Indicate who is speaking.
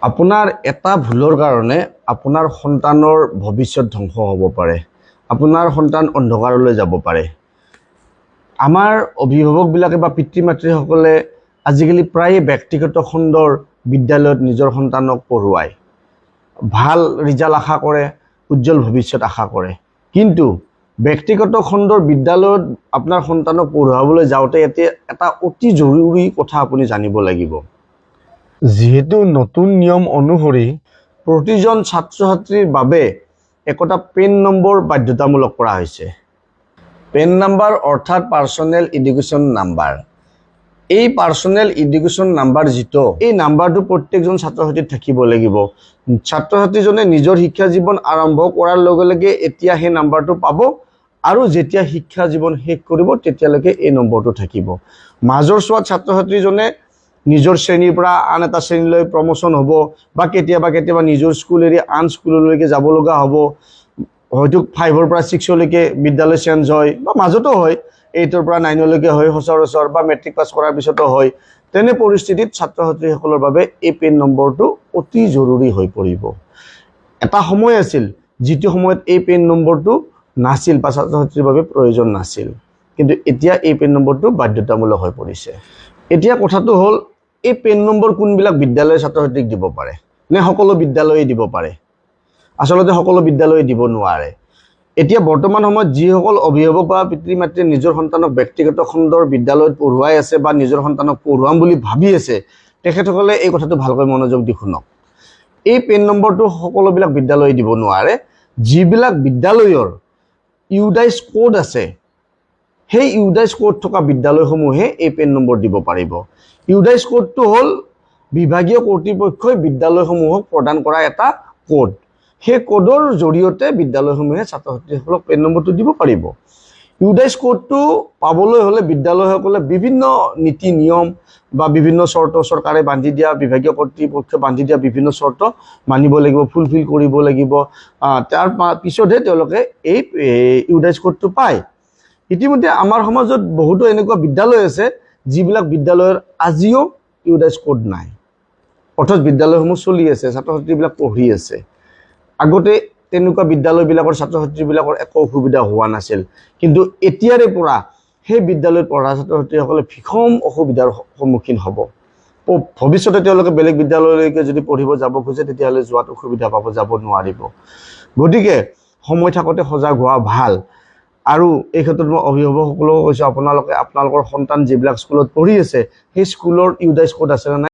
Speaker 1: আপোনাৰ এটা ভুলৰ কাৰণে আপোনাৰ সন্তানৰ ভৱিষ্যত ধ্বংস হ'ব পাৰে। আপোনাৰ সন্তান অন্ধকাৰলৈ যাব পাৰে। আমাৰ অভিভাৱকবিলাকে বা পিতৃ মাতৃসকলে আজিকালি প্ৰায়ে ব্যক্তিগত খণ্ডৰ বিদ্যালয়ত নিজৰ সন্তানক পঢ়ুৱায়। ভাল ৰিজাল্ট আশা কৰে, উজ্জ্বল ভৱিষ্যত আশা কৰে। কিন্তু ব্যক্তিগত খণ্ডৰ বিদ্যালয়ত আপোনাৰ সন্তানক পঢ়ুৱাবলৈ যাওঁতে এটা অতি জৰুৰী কথা আপুনি জানিব লাগিব। যিহেতু নতুন নিয়ম অনুসৰি প্ৰতিজন ছাত্ৰ ছাত্ৰীৰ বাবে একোটা পেন নম্বৰ বাধ্যতামূলক কৰা হৈছে। পেন নম্বৰ অৰ্থাৎ পাৰ্চনেল এডুকেশ্যন নাম্বাৰ। এই পাৰ্চনেল এডুকেশ্যন নাম্বাৰ যিটো, এই নাম্বাৰটো প্ৰত্যেকজন ছাত্ৰ ছাত্ৰীৰ থাকিব লাগিব। ছাত্ৰ ছাত্ৰীজনে নিজৰ শিক্ষা জীৱন আৰম্ভ কৰাৰ লগে লগে এতিয়া সেই নাম্বাৰটো পাব আৰু যেতিয়া শিক্ষা জীৱন শেষ কৰিব তেতিয়ালৈকে এই নম্বৰটো থাকিব। মাজৰ চোৱাত ছাত্ৰ ছাত্ৰীজনে নিজৰ শ্ৰেণীৰ পৰা আন এটা শ্ৰেণীলৈ প্ৰমোশ্যন হ'ব বা কেতিয়াবা নিজৰ স্কুল এৰি আন স্কুললৈকে যাব লগা হ'ব। হয়তো 5ৰ পৰা 6লৈকে বিদ্যালয় চেঞ্জ হয় বা মাজতো হয়, 8ৰ পৰা 9লৈকে হয় সচৰাচৰ, বা মেট্ৰিক পাছ কৰাৰ পিছতো হয়। তেনে পৰিস্থিতিত ছাত্ৰ ছাত্ৰীসকলৰ বাবে এই পেন নম্বৰটো অতি জৰুৰী হৈ পৰিব। এটা সময় আছিল যিটো সময়ত এই পেন নম্বৰটো নাছিল বা ছাত্ৰ ছাত্ৰীৰ বাবে প্ৰয়োজন নাছিল, কিন্তু এতিয়া এই পেন নম্বৰটো বাধ্যতামূলক হৈ পৰিছে। এতিয়া কথাটো হ'ল, এই পেন নম্বৰ কোনবিলাক বিদ্যালয়ৰ ছাত্ৰ ছাত্ৰীক দিব পাৰে নে সকলো বিদ্যালয়ে দিব পাৰে? আচলতে সকলো বিদ্যালয়ে দিব নোৱাৰে। এতিয়া বৰ্তমান সময়ত যিসকল অভিভাৱক বা পিতৃ মাতৃয়ে নিজৰ সন্তানক ব্যক্তিগত খণ্ডৰ বিদ্যালয়ত পঢ়ুৱাই আছে বা নিজৰ সন্তানক পঢ়ুৱাম বুলি ভাবি আছে, তেখেতসকলে এই কথাটো ভালকৈ মনোযোগ দি শুনক। এই পেন নম্বৰটো সকলোবিলাক বিদ্যালয়ে দিব নোৱাৰে। যিবিলাক বিদ্যালয়ৰ ইউডাইচ কোড আছে, সেই ইউডাইচ কোড থকা বিদ্যালয়সমূহে এই পেন নম্বৰ দিব পাৰিব। ইউডাইচ কোডটো হ'ল বিভাগীয় কৰ্তৃপক্ষই বিদ্যালয়সমূহক প্ৰদান কৰা এটা কোড। সেই কোডৰ জৰিয়তে বিদ্যালয়সমূহে ছাত্ৰ ছাত্ৰীসকলক পেন নম্বৰটো দিব পাৰিব। ইউডাইচ কোডটো পাবলৈ হ'লে বিদ্যালয়সকলে বিভিন্ন নীতি নিয়ম বা বিভিন্ন চৰ্ত চৰকাৰে বান্ধি দিয়া, বিভাগীয় কৰ্তৃপক্ষই বান্ধি দিয়া বিভিন্ন চৰ্ত মানিব লাগিব, ফুলফিল কৰিব লাগিব। তাৰ পিছতহে তেওঁলোকে এই ইউডাইচ কোডটো পায়। ইতিমধ্যে আমাৰ সমাজত বহুতো এনেকুৱা বিদ্যালয় আছে যিবিলাক বিদ্যালয়ৰ আজিও ইউডাইচ কোড নাই, অথচ বিদ্যালয়সমূহ চলি আছে, ছাত্ৰ ছাত্ৰীবিলাক পঢ়ি আছে। আগতে তেনেকুৱা বিদ্যালয়বিলাকৰ ছাত্ৰ ছাত্ৰীবিলাকৰ একো অসুবিধা হোৱা নাছিল, কিন্তু এতিয়াৰে পৰা সেই বিদ্যালয়ত পঢ়া ছাত্ৰ ছাত্ৰীসকলে ভীষণ অসুবিধাৰ সন্মুখীন হ'ব। ভৱিষ্যতে তেওঁলোকে বেলেগ বিদ্যালয়লৈকে যদি পঢ়িব যাব খোজে তেতিয়াহ'লে যোৱাত অসুবিধা পাব, যাব নোৱাৰিব। গতিকে সময় থাকোঁতে সজাগ হোৱা ভাল। আৰু এই ক্ষেত্ৰত মই অভিভাৱকসকলেও কৈছোঁ, আপোনালোকে আপোনালোকৰ সন্তান যিবিলাক স্কুলত পঢ়ি আছে সেই স্কুলৰ ইউডাইচ কোড আছে নে নাই